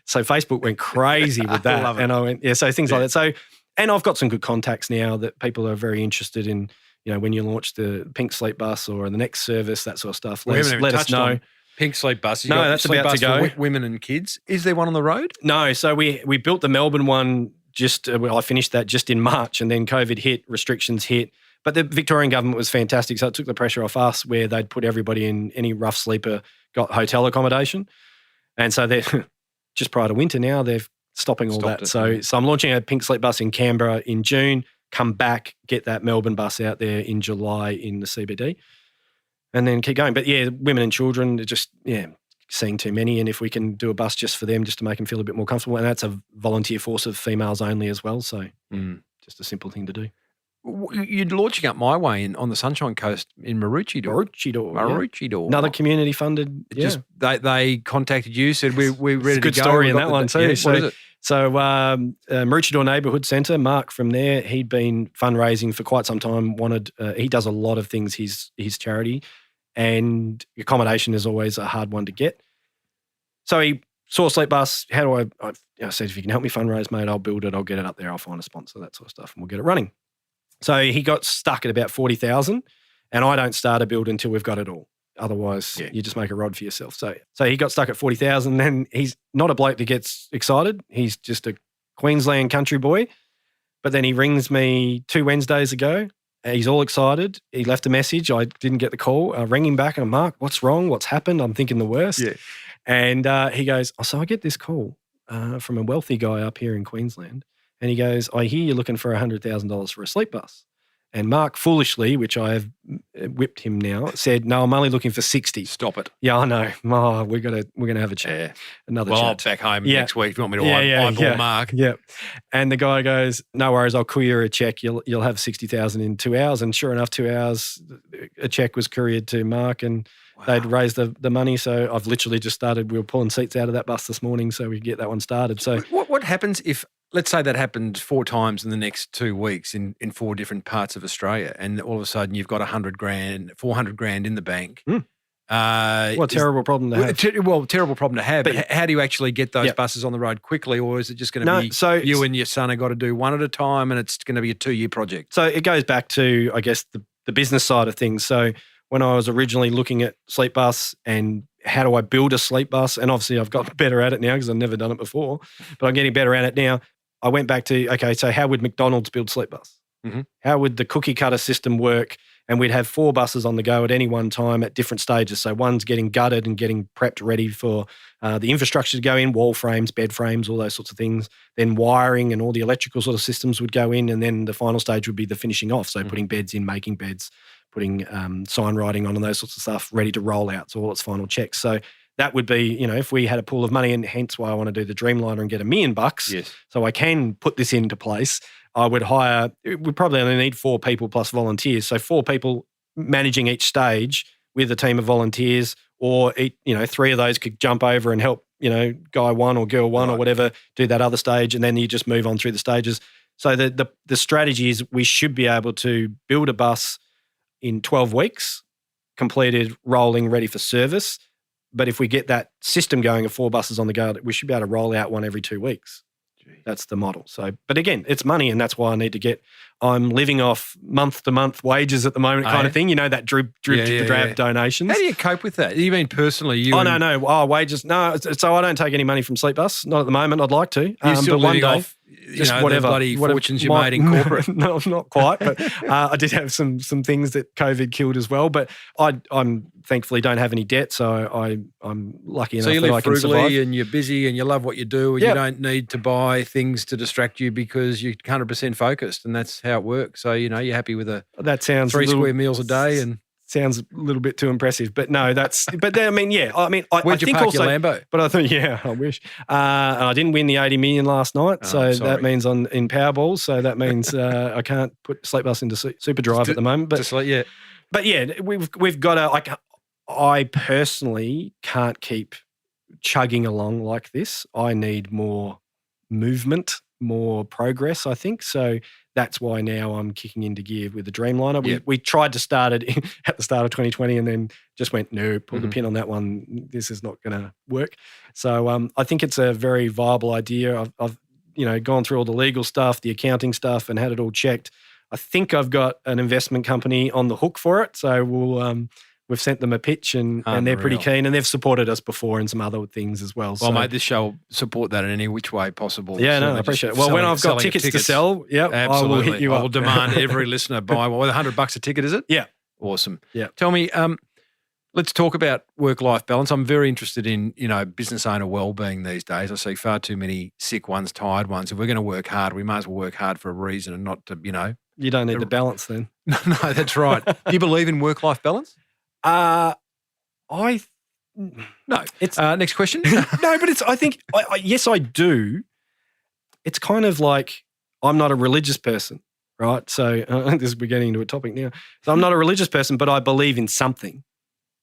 So Facebook went crazy with that. Love it. And I went, so things like that. So, and I've got some good contacts now that people are very interested in, when you launch the Pink Sleepbus or the next service, that sort of stuff. Let us know. Pink Sleepbus. That's about to go. For women and kids. Is there one on the road? No. So we built the Melbourne one I finished that just in March, and then COVID hit, restrictions hit. But the Victorian government was fantastic, so it took the pressure off us, where they'd put everybody in, any rough sleeper got hotel accommodation. And so they're just prior to winter now, they're stopping all that. So I'm launching a Pink Sleepbus in Canberra in June, come back, get that Melbourne bus out there in July in the CBD, and then keep going. But women and children are just, seeing too many. And if we can do a bus just for them, just to make them feel a bit more comfortable, and that's a volunteer force of females only as well. So just a simple thing to do. You're launching up my way on the Sunshine Coast in Maroochydore. Another community funded. Just they contacted you, said we're ready to go. It's a good story in that one too. What is it? So Maroochydore Neighbourhood Centre, Mark from there, he'd been fundraising for quite some time. He does a lot of things. His charity, and accommodation is always a hard one to get. So he saw Sleepbus. How do I said, if you can help me fundraise, mate, I'll build it. I'll get it up there. I'll find a sponsor, that sort of stuff, and we'll get it running. So he got stuck at about 40,000, and I don't start a build until we've got it all. Otherwise, you just make a rod for yourself. So he got stuck at 40,000. Then he's not a bloke that gets excited. He's just a Queensland country boy. But then he rings me 2 Wednesdays ago. He's all excited. He left a message. I didn't get the call. I rang him back and I'm, "Mark, what's wrong? What's happened?" I'm thinking the worst. Yeah. And he goes, "So I get this call from a wealthy guy up here in Queensland." And he goes, "I hear you're looking for $100,000 for a Sleepbus." And Mark, foolishly, which I have whipped him now, said, "No, I'm only looking for 60. Stop it. Yeah, I know. Oh, we're gonna have a chat. Another chat. I'll back home next week if you want me to eyeball Mark. Yeah. And the guy goes, "No worries, I'll courier a check. You'll have 60,000 in 2 hours." And sure enough, 2 hours, a check was couriered to Mark, and they'd raised the money. So I've literally just started. We were pulling seats out of that bus this morning so we could get that one started. So what happens if, let's say that happened 4 times in the next 2 weeks in 4 different parts of Australia, and all of a sudden you've got $400,000 in the bank. What a terrible problem to have. Terrible problem to have. But how do you actually get those buses on the road quickly, or is it just going to be you and your son have got to do one at a time, and it's going to be a 2-year project? So it goes back to, I guess, the business side of things. So when I was originally looking at Sleepbus and how do I build a Sleepbus, and obviously I've got better at it now because I've never done it before, but I'm getting better at it now. I went back to, okay, so how would McDonald's build Sleepbus? Mm-hmm. How would the cookie cutter system work? And we'd have 4 buses on the go at any one time at different stages. So one's getting gutted and getting prepped ready for the infrastructure to go in, wall frames, bed frames, all those sorts of things. Then wiring and all the electrical sort of systems would go in, and then the final stage would be the finishing off. So putting beds in, making beds, putting sign writing on and those sorts of stuff ready to roll out. So all its final checks. So that would be, if we had a pool of money, and hence why I want to do the Dreamliner and get $1 million, yes, so I can put this into place. I would we probably only need 4 people plus volunteers. So 4 people managing each stage with a team of volunteers, or 3 of those could jump over and help, guy 1 or girl 1 or whatever, do that other stage, and then you just move on through the stages. So the strategy is we should be able to build a bus in 12 weeks, completed, rolling, ready for service. But if we get that system going of 4 buses on the go, we should be able to roll out one every 2 weeks. That's the model. So, but again, it's money, and that's why I need to get. I'm living off month-to-month wages at the moment, kind of thing. That drab donations. How do you cope with that? You mean personally? No, wages. No, so I don't take any money from Sleepbus. Not at the moment. I'd like to. You're still but living one day, off, the bloody fortunes you made in corporate. No, not quite. But I did have some things that COVID killed as well. But I'm thankfully don't have any debt, so I'm lucky enough that I can survive. So you live frugally, and you're busy, and you love what you do, and you don't need to buy things to distract you because you're 100% focused, and that's how it works. So you're happy with that sounds 3 square meals a day, and sounds a little bit too impressive. But no, that's. But I mean, yeah. I mean, I where'd you think park also, your Lambo? But I thought, I wish. And I didn't win the 80 million last night, so that means in Powerball. So that means I can't put Sleepbus into Superdrive at the moment. But But yeah, we've got to. I personally can't keep chugging along like this. I need more movement, more progress, I think. So that's why now I'm kicking into gear with the Dreamliner. We tried to start it at the start of 2020 and then just went, no, pulled the pin on that one. This is not going to work. So I think it's a very viable idea. I've gone through all the legal stuff, the accounting stuff, and had it all checked. I think I've got an investment company on the hook for it. So we've sent them a pitch and they're pretty keen, and they've supported us before in some other things as well. Well, mate, this show will support that in any which way possible. Yeah, no, I appreciate it. Well, when I've got tickets to sell, absolutely. I will hit you up. I will demand every listener buy one. $100 a ticket, is it? Yeah. Awesome. Yeah. Tell me, let's talk about work-life balance. I'm very interested in, business owner well-being these days. I see far too many sick ones, tired ones. If we're going to work hard, we may as well work hard for a reason and not to, You don't need the balance then. No, that's right. Do you believe in work-life balance? No. It's next question. No, but I think yes, I do. It's kind of like I'm not a religious person, right? So we're getting into a topic now. So I'm not a religious person, but I believe in something,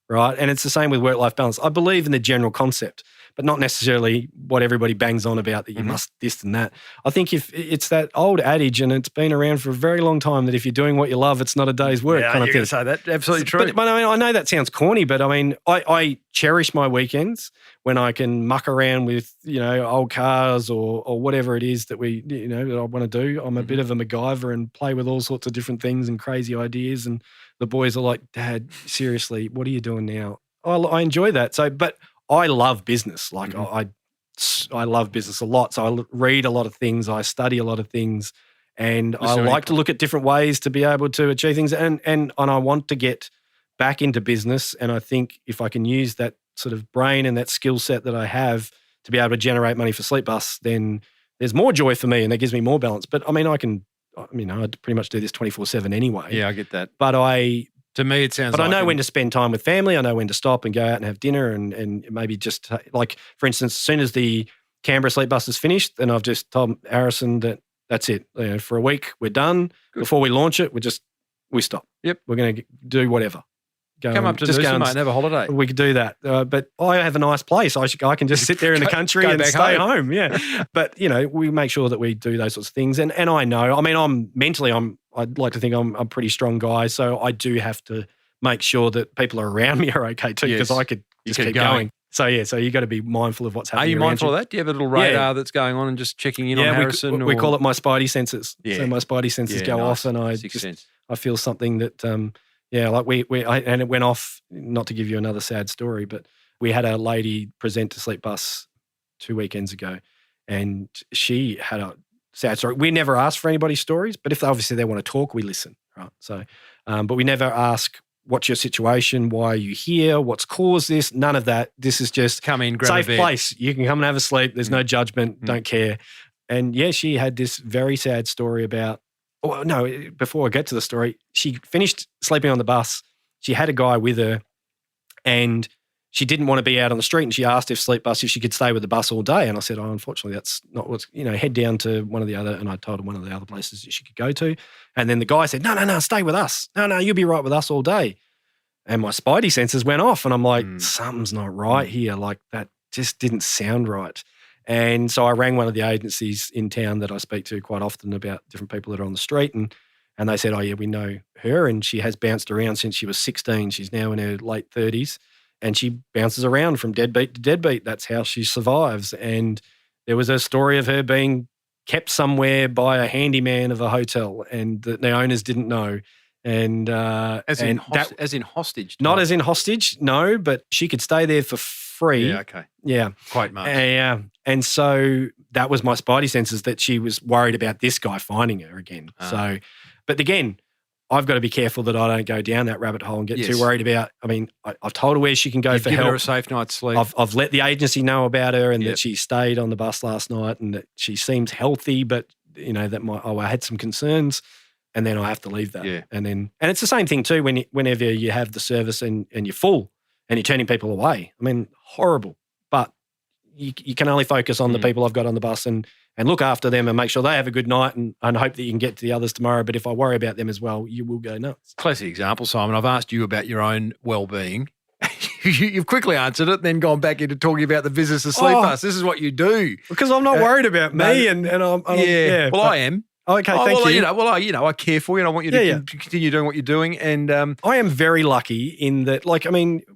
right? And it's the same with work-life balance. I believe in the general concept, but not necessarily what everybody bangs on about that you must this and that. I think if it's that old adage, and it's been around for a very long time, that if you're doing what you love, it's not a day's work kind of thing. Say that. Absolutely true. But I mean, I know that sounds corny, but I mean, I cherish my weekends when I can muck around with, old cars or whatever it is that that I want to do. I'm a bit of a MacGyver and play with all sorts of different things and crazy ideas. And the boys are like, Dad, seriously, what are you doing now? I enjoy that. So, but I love business. Like I love business a lot. So I read a lot of things. I study a lot of things, and I like to look at different ways to be able to achieve things. And I want to get back into business. And I think if I can use that sort of brain and that skill set that I have to be able to generate money for Sleepbus, then there's more joy for me, and that gives me more balance. But I mean, I pretty much do this 24/7 anyway. Yeah, I get that. But to me, it sounds But I know when to spend time with family. I know when to stop and go out and have dinner and maybe just, like, for instance, as soon as the Canberra Sleepbus is finished, then I've just told Harrison that that's it. For a week, we're done. Good. Before we launch it, we stop. Yep. We're going to do whatever. Come up to Noosa, mate, and have a holiday. We could do that. But I have a nice place. I can just sit there in the country and stay home. Yeah. But, we make sure that we do those sorts of things. And I know, I mean, I'd like to think I'm a pretty strong guy. So I do have to make sure that people around me are okay too, because I could just keep going. So you got to be mindful of what's happening. Are you mindful of that? Do you have a little radar that's going on and just checking in on Harrison? We call it my spidey senses. Yeah. So my spidey senses go off, and I feel something that Yeah, like and it went off, not to give you another sad story, but we had a lady present to Sleepbus 2 weekends ago, and she had a sad story. We never ask for anybody's stories, but if obviously they want to talk, we listen, right? So, but we never ask, what's your situation? Why are you here? What's caused this? None of that. This is just come in, grab safe a bed. place. You can come and have a sleep. There's no judgment. Don't care. And yeah, she had this very sad story about, oh, no, before I get to the story, she finished sleeping on the bus. She had a guy with her and she didn't want to be out on the street, and she asked if she could stay with the bus all day. And I said, unfortunately, that's not what's, head down to one of the other, and I told her one of the other places that she could go to. And then the guy said, no, stay with us. No, you'll be right with us all day. And my spidey senses went off, and I'm like, something's not right here. Like, that just didn't sound right. And so I rang one of the agencies in town that I speak to quite often about different people that are on the street, and they said, oh yeah, we know her, and she has bounced around since she was 16. She's now in her late 30s, and she bounces around from deadbeat to deadbeat. That's how she survives. And there was a story of her being kept somewhere by a handyman of a hotel, and the owners didn't know. And as in hostage? Not as in hostage, no, but she could stay there for free. Yeah, okay. Yeah. Quite much. Yeah. And so that was my spidey senses, that she was worried about this guy finding her again. So, but again, I've got to be careful that I don't go down that rabbit hole and get too worried about. I mean, I've told her where she can go for help. Given her a safe night's sleep. I've let the agency know about her, and that she stayed on the bus last night, and that she seems healthy, but that I had some concerns, and then I have to leave that. Yeah. And it's the same thing too whenever you have the service and you're full and you're turning people away. I mean, horrible, but you can only focus on the people I've got on the bus and look after them and make sure they have a good night, and hope that you can get to the others tomorrow. But if I worry about them as well, you will go nuts. Classic example, Simon. I've asked you about your own well-being. You've quickly answered it, then gone back into talking about the business of Sleepbus. This is what you do. Because I'm not worried about me, and I'm Well, I am. Okay, thank you. I care for you, and I want you to continue doing what you're doing. And I am very lucky in that,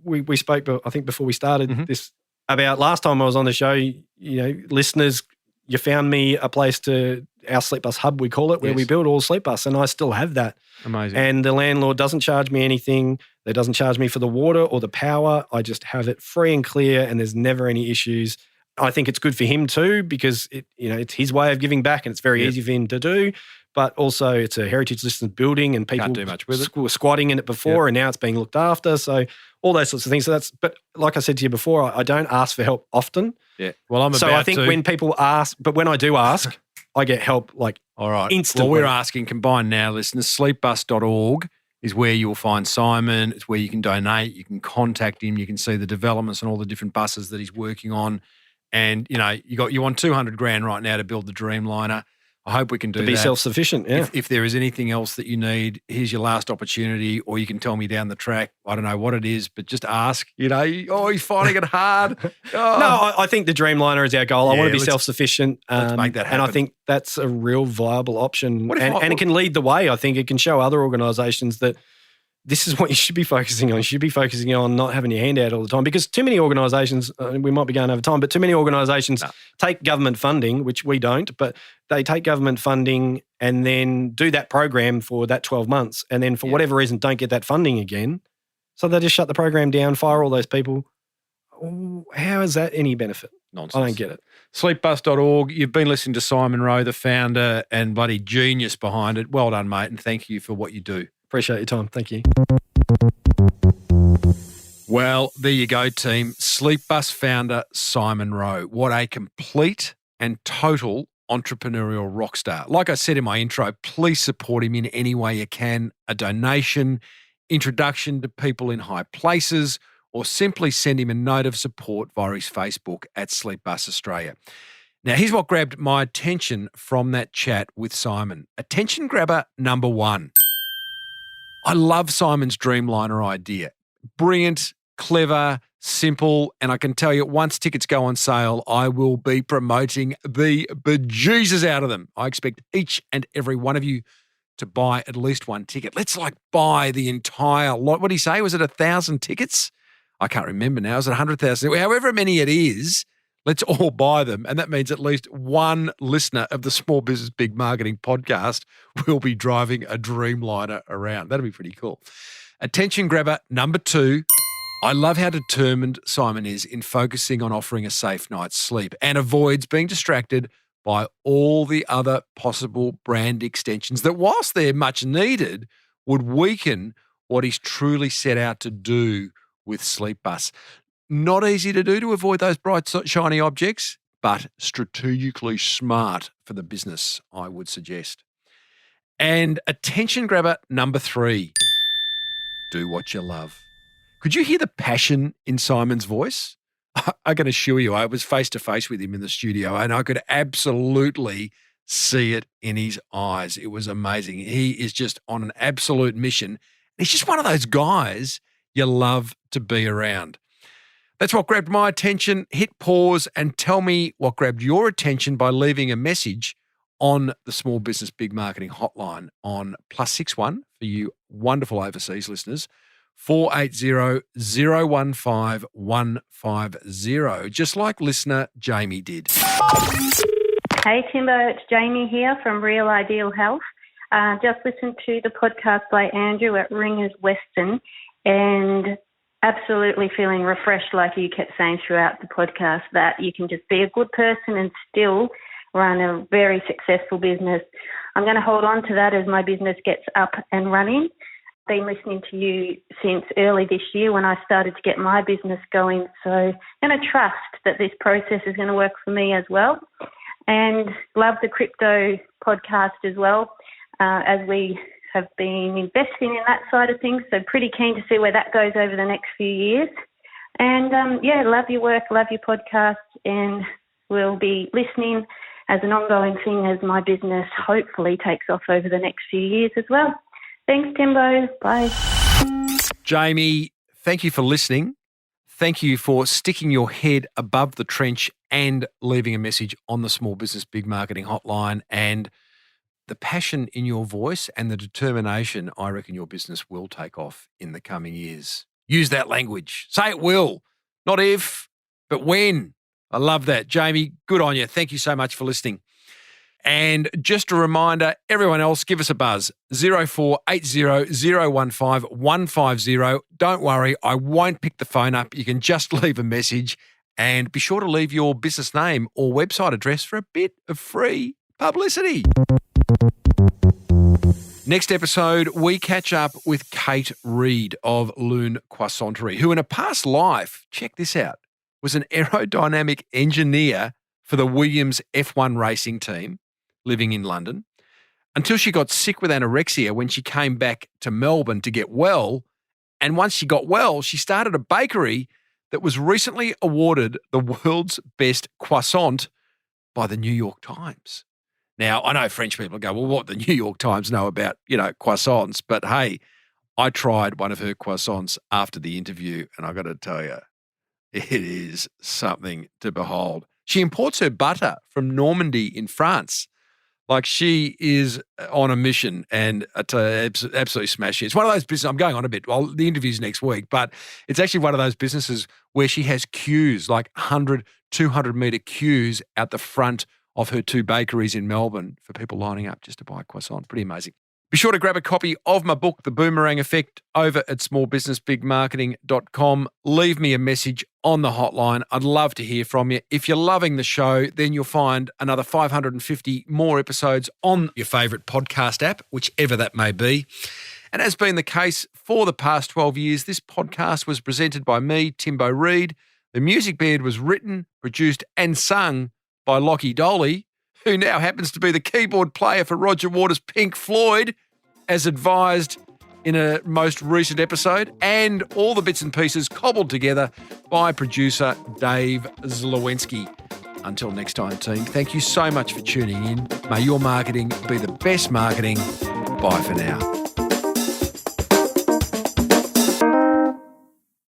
we spoke, I think, before we started this about last time I was on the show. Listeners, you found me a place to our Sleepbus hub, we call it, where we build all Sleepbus, and I still have that. Amazing. And the landlord doesn't charge me anything. They doesn't charge me for the water or the power. I just have it free and clear, and there's never any issues. I think it's good for him too, because it's his way of giving back, and it's very easy for him to do. But also, it's a heritage listed building, and people can't do much with it. Were squatting in it before, and now it's being looked after. So all those sorts of things. But like I said to you before, I don't ask for help often. Yeah. Well, I think when people ask, but when I do ask, I get help all right. instantly. Well, we're asking combined now, listeners. Sleepbus.org is where you'll find Simon. It's where you can donate. You can contact him. You can see the developments and all the different buses that he's working on. And, you want 200 grand right now to build the Dreamliner. I hope we can do that. To be self-sufficient, yeah. If there is anything else that you need, here's your last opportunity, or you can tell me down the track. I don't know what it is, but just ask. He's finding it hard. No, I think the Dreamliner is our goal. I want to be self-sufficient. Let's make that happen. And I think that's a real viable option. And it can lead the way. I think it can show other organisations that this is what you should be focusing on. You should be focusing on not having your hand out all the time, because too many organisations, we might be going over time, but too many organisations take government funding, which we don't, but they take government funding and then do that program for that 12 months and then for whatever reason don't get that funding again. So they just shut the program down, fire all those people. How is that any benefit? Nonsense. I don't get it. Sleepbus.org. You've been listening to Simon Rowe, the founder and bloody genius behind it. Well done, mate, and thank you for what you do. Appreciate your time. Thank you. Well, there you go, team. Sleepbus founder Simon Rowe. What a complete and total entrepreneurial rock star. Like I said in my intro, please support him in any way you can. A donation, introduction to people in high places, or simply send him a note of support via his Facebook at Sleepbus Australia. Now, here's what grabbed my attention from that chat with Simon. Attention grabber number 1. I love Simon's Dreamliner idea. Brilliant, clever, simple, and I can tell you, once tickets go on sale, I will be promoting the bejesus out of them. I expect each and every one of you to buy at least one ticket. Let's buy the entire lot. What did he say? Was it 1,000 tickets? I can't remember now. Is it 100,000? However many it is, let's all buy them. And that means at least one listener of the Small Business Big Marketing podcast will be driving a Dreamliner around. That'll be pretty cool. Attention grabber number 2. I love how determined Simon is in focusing on offering a safe night's sleep and avoids being distracted by all the other possible brand extensions that, whilst they're much needed, would weaken what he's truly set out to do with Sleepbus. Not easy to do to avoid those bright, shiny objects, but strategically smart for the business, I would suggest. And attention grabber number 3. Do what you love. Could you hear the passion in Simon's voice? I can assure you, I was face to face with him in the studio and I could absolutely see it in his eyes. It was amazing. He is just on an absolute mission. He's just one of those guys you love to be around. That's what grabbed my attention. Hit pause and tell me what grabbed your attention by leaving a message on the Small Business Big Marketing Hotline on +61 for you wonderful overseas listeners, 480-015-150, just like listener Jamie did. Hey Timbo, it's Jamie here from Real Ideal Health. Just listened to the podcast by Andrew at Ringers Western and absolutely feeling refreshed, like you kept saying throughout the podcast, that you can just be a good person and still run a very successful business. I'm going to hold on to that as my business gets up and running. Been listening to you since early this year when I started to get my business going. So I'm going to trust that this process is going to work for me as well. And love the crypto podcast as well, as we have been investing in that side of things. So pretty keen to see where that goes over the next few years. And love your work, love your podcast, and we'll be listening as an ongoing thing as my business hopefully takes off over the next few years as well. Thanks, Timbo. Bye. Jamie, thank you for listening. Thank you for sticking your head above the trench and leaving a message on the Small Business Big Marketing Hotline. And the passion in your voice and the determination, I reckon your business will take off in the coming years. Use that language. Say it will. Not if, but when. I love that. Jamie, good on you. Thank you so much for listening. And just a reminder, everyone else, give us a buzz, 0480-015-150. Don't worry, I won't pick the phone up. You can just leave a message and be sure to leave your business name or website address for a bit of free publicity. Next episode, we catch up with Kate Reid of Loon Croissanterie, who in a past life, check this out, was an aerodynamic engineer for the Williams F1 racing team, living in London, until she got sick with anorexia when she came back to Melbourne to get well. And once she got well, she started a bakery that was recently awarded the world's best croissant by the New York Times. Now, I know French people go, well, what the New York Times know about, croissants? But hey, I tried one of her croissants after the interview, and I got to tell you, it is something to behold. She imports her butter from Normandy in France. Like, she is on a mission and absolutely smashing. It's one of those businesses, I'm going on a bit, well, the interview's next week, but it's actually one of those businesses where she has queues, like 100, 200-metre queues out the front of her 2 bakeries in Melbourne for people lining up just to buy a croissant. Pretty amazing. Be sure to grab a copy of my book, The Boomerang Effect, over at smallbusinessbigmarketing.com. Leave me a message on the hotline. I'd love to hear from you. If you're loving the show, then you'll find another 550 more episodes on your favourite podcast app, whichever that may be. And as been the case for the past 12 years, this podcast was presented by me, Timbo Reid. The music bed was written, produced and sung by Lockie Dolly, who now happens to be the keyboard player for Roger Waters' Pink Floyd, as advised in a most recent episode, and all the bits and pieces cobbled together by producer Dave Zlowinski. Until next time, team, thank you so much for tuning in. May your marketing be the best marketing. Bye for now.